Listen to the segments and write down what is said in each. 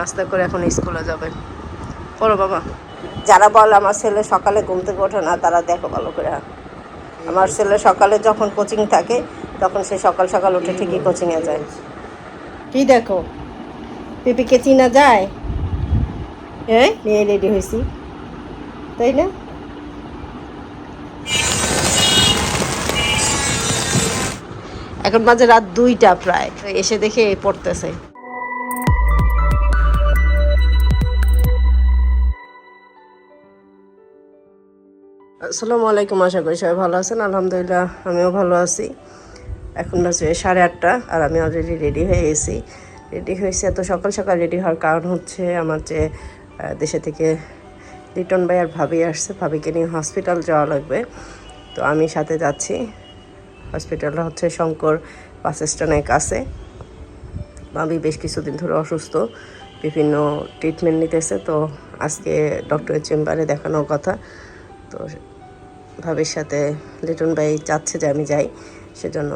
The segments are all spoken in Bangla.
নাস্তা করে এখন স্কুলে যাবে। পড়ো বাবা। যারা বলে আমার ছেলে সকালে ঘুম থেকে ওঠে না, তারা দেখো ভালো করে। আমার ছেলে সকালে যখন কোচিং থাকে তখন সে সকাল সকাল উঠে ঠিকই কোচিংয়ে যায়। কি দেখো, পিপিকে চিনা যায়? হ্যাঁ, নিয়ে রেডি হয়েছি, তাই না? এখন বাজে রাত 2টা প্রায়, এসে দেখে পড়তেছে। আসসালামু আলাইকুম, আশা করি সবাই ভালো আছেন। আলহামদুলিল্লাহ আমিও ভালো আছি। এখন বাজে 8:30 আর আমি অলরেডি রেডি হয়ে গেছি। রেডি হয়েছি, এত সকাল সকাল রেডি হওয়ার কারণ হচ্ছে আমার যে দেশে থেকে লিটন ভাই আর ভাবি আসছে, ভাবিকে নিয়ে হসপিটাল যাওয়া লাগবে। তো আমি সাথে যাচ্ছি। হসপিটালটা হচ্ছে শঙ্কর বাস স্ট্যান্ডের কাছে। ভাবি বেশ কিছুদিন ধরে অসুস্থ, বিভিন্ন ট্রিটমেন্ট নিতেছে। তো আজকে ডক্টরের চেম্বারে দেখানোর কথা। তো ভাবির সাথে লিটন ভাই চাচ্ছে যে আমি যাই, সেজন্য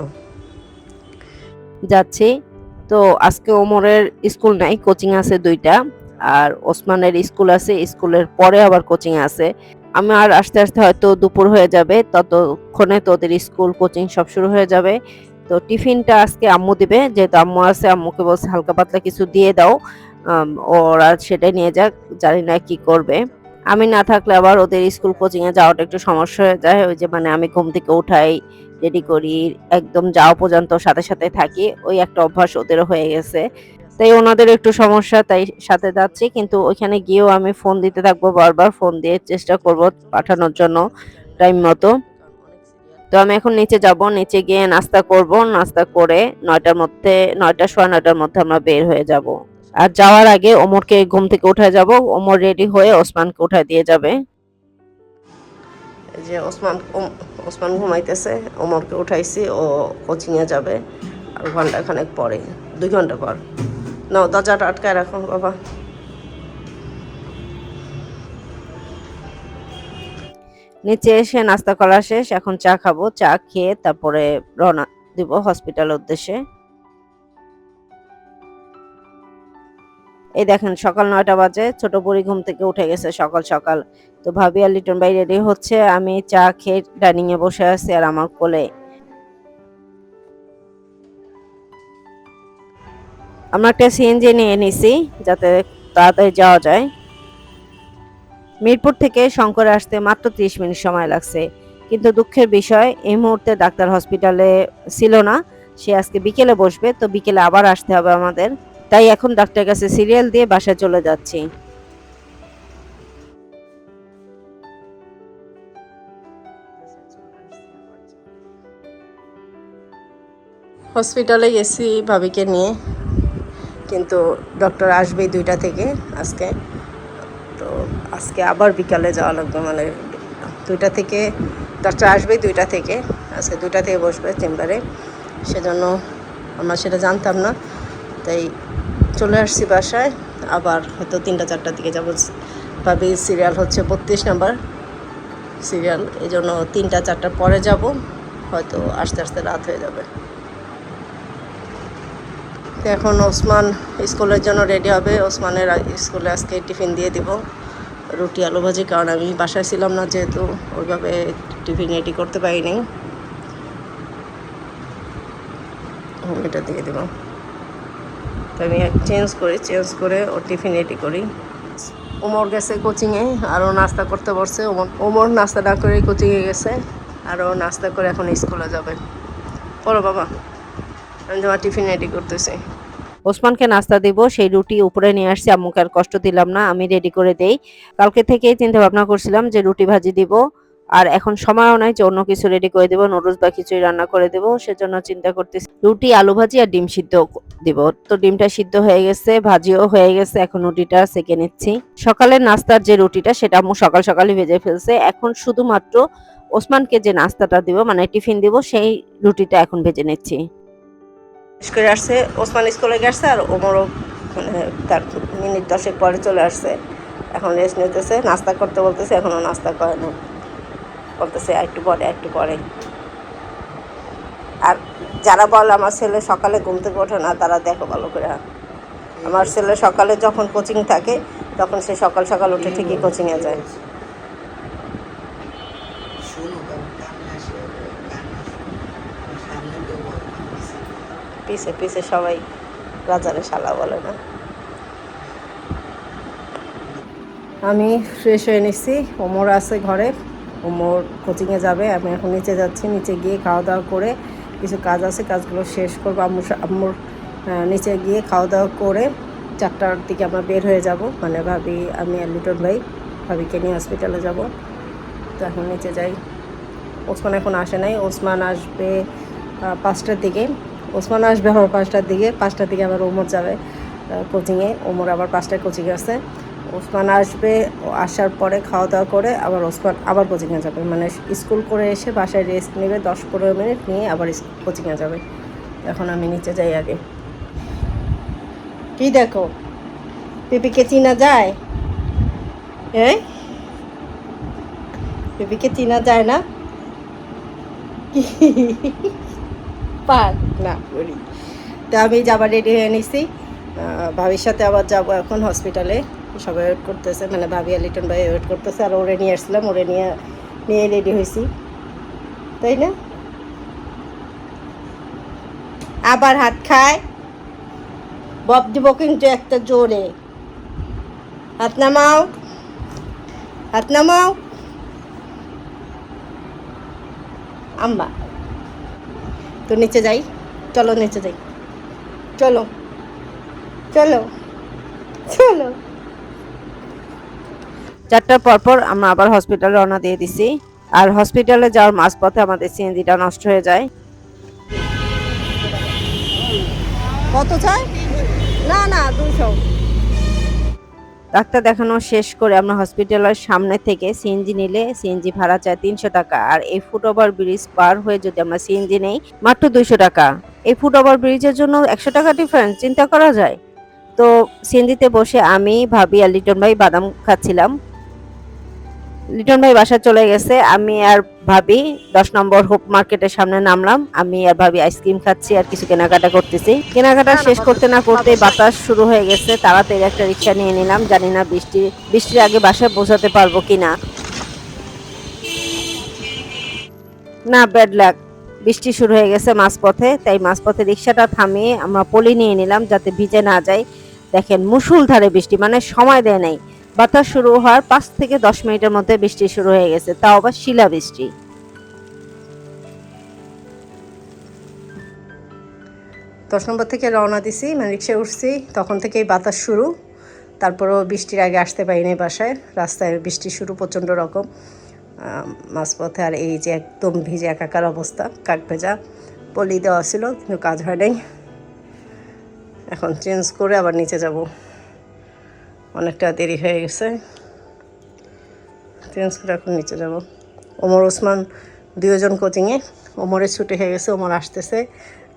যাচ্ছি। তো আজকে ওমরের স্কুল নাই, কোচিং আছে 2টা, আর ওসমানের স্কুল আছে, স্কুলের পরে আবার কোচিং আছে। আমি আর আস্তে আস্তে হয়তো দুপুর হয়ে যাবে, ততক্ষণে তোদের স্কুল কোচিং সব শুরু হয়ে যাবে। তো টিফিনটা আজকে আম্মু দিবে, যেহেতু আম্মু আছে, আম্মুকে বলছে হালকা পাতলা কিছু দিয়ে দাও, ওরা সেটাই নিয়ে যাক, জানি না কি করবে। আমি না থাকলে আবার ওদের স্কুল কোচিং এ যাওয়াটা একটু সমস্যা হয়ে যায়। ওই যে মানে আমি ঘুম থেকে উঠাই, রেডি করি, একদম যাওয়া পর্যন্ত সাথে সাথে থাকি, ওই একটা অভ্যাস ওদেরও হয়ে গেছে। তাই ওনাদের একটু সমস্যা, তাই সাথে যাচ্ছি। কিন্তু ওইখানে গিয়েও আমি ফোন দিতে থাকবো, বারবার ফোন দিয়ে চেষ্টা করব পাঠানোর জন্য টাইম মতো। তো আমি এখন নিচে যাব, নিচে গিয়ে নাস্তা করব, নাস্তা করে 9টার মধ্যে, 9টা সোয়া 9টার মধ্যে আমরা বের হয়ে যাব। আর যাওয়ার আগে ওমরকে ঘুম থেকে উঠায় যাব, ওমর রেডি হয়ে ওসমানকে উঠায় দিয়ে যাবে। এই যে ওসমান ঘুমাইতেছে, ওমরকে উঠাইছি, ও কোচিংয়ে যাবে আর ঘন্টাখানেক পরে, 2 ঘন্টা পর। নাও দরজাটা আটকায় রাখো বাবা। নিচে এসে নাস্তা করা শেষ, এখন চা খাবো, চা খেয়ে তারপরে রওনা দিব হসপিটালের উদ্দেশ্যে। এই দেখেন সকাল 9টা বাজে, ছোট বুড়ি ঘুম থেকে উঠে গেছে সকাল সকাল। তো ভাবি আর লিটন ভাই রেডি হচ্ছে, আমি চা খেয়ে ডাইনিং এ বসে আছি আর আমার কোলে। আমরা একটা সিএনজি নিয়ে নিছি যাতে তাড়াতাড়ি যাওয়া যায়। মিরপুর থেকে শঙ্করে আসতে মাত্র 30 মিনিট সময় লাগছে। কিন্তু দুঃখের বিষয়, এই মুহূর্তে ডাক্তার হসপিটালে ছিল না, সে আজকে বিকেলে বসবে। তো বিকেলে আবার আসতে হবে আমাদের, তাই এখন ডাক্তারের কাছে সিরিয়াল দিয়ে বাসায় চলে যাচ্ছি। হসপিটালে গেছি ভাবিকে নিয়ে, কিন্তু ডক্টর আসবেই 2টা থেকে আজকে। তো আজকে আবার বিকালে যাওয়া লাগবে, মানে 2টা থেকে ডক্টর আসবেই, 2টা থেকে আজকে 2টা থেকে বসবে চেম্বারে। সেজন্য আমরা সেটা জানতাম না, তাই চলে আসছি বাসায়। আবার হয়তো 3টা 4টার দিকে যাবো। ভাবি সিরিয়াল হচ্ছে 32 নাম্বার সিরিয়াল, এই জন্য 3টা 4টার পরে যাব, হয়তো আস্তে আস্তে রাত হয়ে যাবে। তো এখন ওসমান স্কুলের জন্য রেডি হবে। ওসমানের স্কুলে আজকে টিফিন দিয়ে দিব, রুটি আলু ভাজি, কারণ আমি বাসায় ছিলাম না, যেহেতু ওইভাবে টিফিন রেডি করতে পারিনি। এটা দিয়ে দেব। তো আমি চেঞ্জ করে ওর টিফিন রেডি করি। ওমর গেছে কোচিংয়ে, আরও নাস্তা করতে বসছে। ওমর নাস্তা না করে কোচিংয়ে গেছে, আরও নাস্তা করে এখন স্কুলে যাবে। পড়ো বাবা, আমি তোমার টিফিন রেডি করতেছি। ওসমানকে নাস্তা দিব, সেই রুটি উপরে নিয়ে আসছি, আম্মুকে আর কষ্ট দিলাম না, আমি রেডি করে দেই। কালকে থেকেই চিন্তা ভাবনা করছিলাম যে রুটি ভাজি দিব, আর এখন সময়ও নাই যে অন্য কিছু রেডি করে দিব, নুডলস বা খিচুড়ি রান্না করে দেব। সেজন্য চিন্তা করতেছি রুটি, আলু ভাজি আর ডিম সিদ্ধ দিব। তো ডিমটা সিদ্ধ হয়ে গেছে, ভাজিও হয়ে গেছে, এখন রুটিটা সেকে নিচ্ছি। সকালের নাস্তার যে রুটিটা, সেটা আম্মু সকাল সকালই ভেজে ফেলছে। এখন শুধুমাত্র ওসমানকে যে নাস্তাটা দিব, মানে টিফিন দিব, সেই রুটিটা এখন ভেজে নিচ্ছি। করে আসছে, ওসমান স্কুলে গেছে, আর ওমরও মানে তার মিনিট 10 পরে চলে আসছে। এখন রেস্ট নিতেছে, নাস্তা করতে বলতেছে, এখনও নাস্তা করে না, বলতেছে একটু পরে। আর যারা বলে আমার ছেলে সকালে ঘুম থেকে ওঠে না, তারা দেখো ভালো করে। আমার ছেলে সকালে যখন কোচিং থাকে তখন সে সকাল সকাল উঠে ঠিকই কোচিংয়ে যায়। পিছে পিছে সবাই রাজারে শালা বলে না। আমি ফ্রেশ হয়ে নিচ্ছি, ওমর আছে ঘরে, ওমর কোচিংয়ে যাবে। আমি এখন নিচে যাচ্ছি, নিচে গিয়ে খাওয়া দাওয়া করে কিছু কাজ আছে, কাজগুলো শেষ করবো। আম্মুর নিচে গিয়ে খাওয়া দাওয়া করে 4টার দিকে আমরা বের হয়ে যাব, মানে ভাবি, আমি আর লিটন ভাই ভাবিকে নিয়ে হসপিটালে যাব। তো এখন নিচে যাই। ওসমান এখন আসে নাই, ওসমান আসবে 5টার দিকে। ওসমান আসবে আবার 5টার দিকে, 5টার দিকে আবার ওমর যাবে কোচিংয়ে। ওমর আবার 5টায় কোচিং আছে। ওসমান আসবে, আসার পরে খাওয়া দাওয়া করে আবার ওসমান আবার কোচিংয়ে যাবে, মানে স্কুল করে এসে বাসায় রেস্ট নেবে 10-15 মিনিট নিয়ে আবার কোচিংয়ে যাবে। এখন আমি নিচে যাই আগে। কি দেখো, পিপিকে চিনা যায়? হ্যাঁ, পিপিকে চিনা যায় না? পার না করি। তো আমি যাবার রেডি হয়ে নিছি, ভাবির সাথে আবার যাবো এখন হসপিটালে। সবাই ওয়েট করতেছে, মানে ভাবি আর লিটন ভাই ওয়েট করতেছে। আর ওরে নিয়ে আসছিলাম, ওরে নিয়ে রেডি হয়েছি, তাই না? আবার হাত খায়, বব দিব কিন্তু একটা জোরে। হাত নামাও, হাত নামাও। আম্মা, তো নিচে যাই, চলো নিচে যাই, চলো চলো চলো। 4টার পর আমরা আবার হসপিটালে রওনা দিয়ে দিছি। আর হসপিটালে যাওয়ার মাঝপথে আমাদের সিএনজিটা নষ্ট হয়ে যায়। কত চাই? না না, 200। ডাক্তার দেখানো শেষ করে আমরা হসপিটালের সামনে থেকে সিএনজি নিলে সিএনজি ভাড়া চায় 300 টাকা। আর এই ফুটওভার ব্রিজ পার হয়ে যদি আমরা সিএনজি নেই মাত্র 200 টাকা। এই ফুটওভার ব্রিজের জন্য 100 টাকা ডিফারেন্স, চিন্তা করা যায়? তো সিএনজিতে বসে আমি, ভাবি আর লিটন ভাই বাদাম খাচ্ছিলাম। লিটন ভাই বাসা চলে গেছে, আমি আর ভাবি 10 নম্বর হোপ মার্কেটের সামনে নামলাম। আমি আর ভাবি আইসক্রিম খাচ্ছি আর কিছু কেনাকাটা করতেছি। কেনাকাটা শেষ করতে না করতে বাতাস শুরু হয়ে গেছে। তাড়াতাড়ি একটা রিক্সা নিয়ে নিলাম, জানি না বৃষ্টির আগে বাসায় পৌঁছাতে পারবো কিনা। না, ব্যাড লাক, বৃষ্টি শুরু হয়ে গেছে মাঝপথে। তাই মাঝপথে রিক্সাটা থামিয়ে আমরা পলি নিয়ে নিলাম যাতে ভিজে না যায়। দেখেন মুষলধারে বৃষ্টি, মানে সময় দেয় নাই। বাতাস শুরু হওয়ার 5 থেকে 10 মিনিটের মধ্যে বৃষ্টি শুরু হয়ে গেছে, তাও আবার শিলা বৃষ্টি। 10 নম্বর থেকে রওনা দিছি, মানে রিক্সায় উঠছি, তখন থেকেই বাতাস শুরু। তারপরেও বৃষ্টির আগে আসতে পারিনি বাসায়, রাস্তায় বৃষ্টি শুরু প্রচণ্ড রকম মাঝপথে। আর এই যে একদম ভিজে একাকার অবস্থা, কাক ভেজা। পলি দেওয়া ছিল কিন্তু কাজ হয় নাই। এখন চেঞ্জ করে আবার নিচে যাব, অনেকটা দেরি হয়ে গেছে। চেঞ্জ করে এখন নিচে যাব। ওমর ওসমান 2 জন কোচিংয়ে। ওমরের ছুটি হয়ে গেছে, ওমর আসতেছে।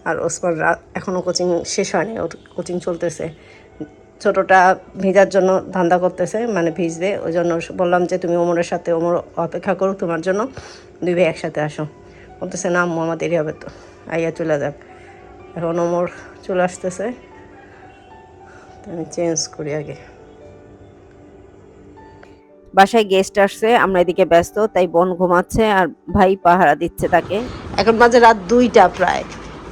আর ওসমান এখনও কোচিং শেষ হয়নি, ওর কোচিং চলতেছে। ছোটোটা ভিজার জন্য ধান্দা করতেছে, মানে ভিজবে। ওই জন্য বললাম যে তুমি ওমরের সাথে, ওমর অপেক্ষা করো তোমার জন্য, 2 ভাই একসাথে আসো। বলতেছে না আম্মু, আমার দেরি হবে, তো আইয়া চলে যাক। এখন ওমর চলে আসতেছে, আমি চেঞ্জ করি আগে। বাসায় গেস্ট আসছে, আমরা এদিকে ব্যস্ত, তাই বোন ঘুমাচ্ছে আর ভাই পাহারা দিচ্ছে তাকে। এখন বাজে রাত 2টা প্রায়।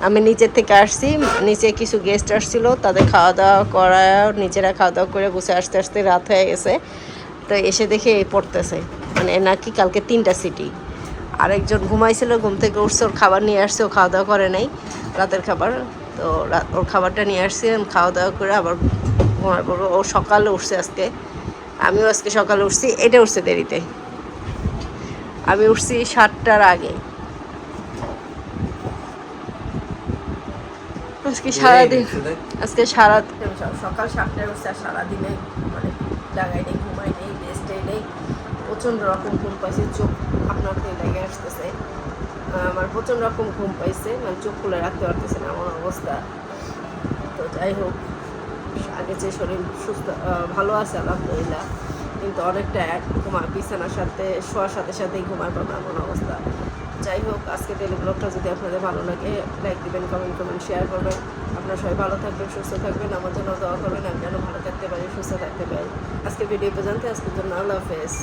আমি নিচের থেকে আসছি, নিচে কিছু গেস্ট আসছিল, তাদের খাওয়া দাওয়া করা, নিজেরা খাওয়া দাওয়া করে বসে আসতে আসতে রাত হয়ে গেছে। তো এসে দেখে এই পড়তেছে, মানে নাকি কালকে 3টা সিটি। আরেকজন ঘুমাইছিল, ঘুম থেকে উঠছে, ওর খাবার নিয়ে আসছে, ও খাওয়া দাওয়া করে নাই রাতের খাবার। তো ওর খাবারটা নিয়ে আসছে, খাওয়া দাওয়া করে আবার ঘুমায় পড়বো। ও সকালে উঠছে আজকে, আমিও আজকে সকালে উঠছি। এটা উঠছে দেরিতে, আমি উঠছি 7টার আগে। আজকে সারাদিন, সকাল 7টায় উঠছে, আর সারাদিনে মানে লাগাই নেই, ঘুমাই নেই, রেস্টে নেই, প্রচণ্ড রকম ঘুম পাইছে। চোখ আপনার লেগে আসতেছে, আমার প্রচণ্ড রকম ঘুম পাইছে, মানে চোখ খুলে রাখতে পারতেছে না এমন অবস্থা। তো যাই হোক, আগে যে শরীর সুস্থ ভালো আছে আলহামদুলিল্লাহ, কিন্তু অনেকটা ঘুমায়, বিছানার সাথে শোয়ার সাথে সাথেই ঘুমায় পাবো এমন অবস্থা। যাই হোক, আজকে ডেলি ব্লগটা যদি আপনাদের ভালো লাগে, লাইক দিবেন, কমেন্ট করবেন, শেয়ার করবেন। আপনারা সবাই ভালো থাকবেন, সুস্থ থাকবেন, আমার জন্য দোয়া করবেন, আমি যেন ভালো থাকতে পারি, সুস্থ থাকতে পারি। আজকে ভিডিও পর্যন্ত, আজকের জন্য আল্লাহ হাফেজ।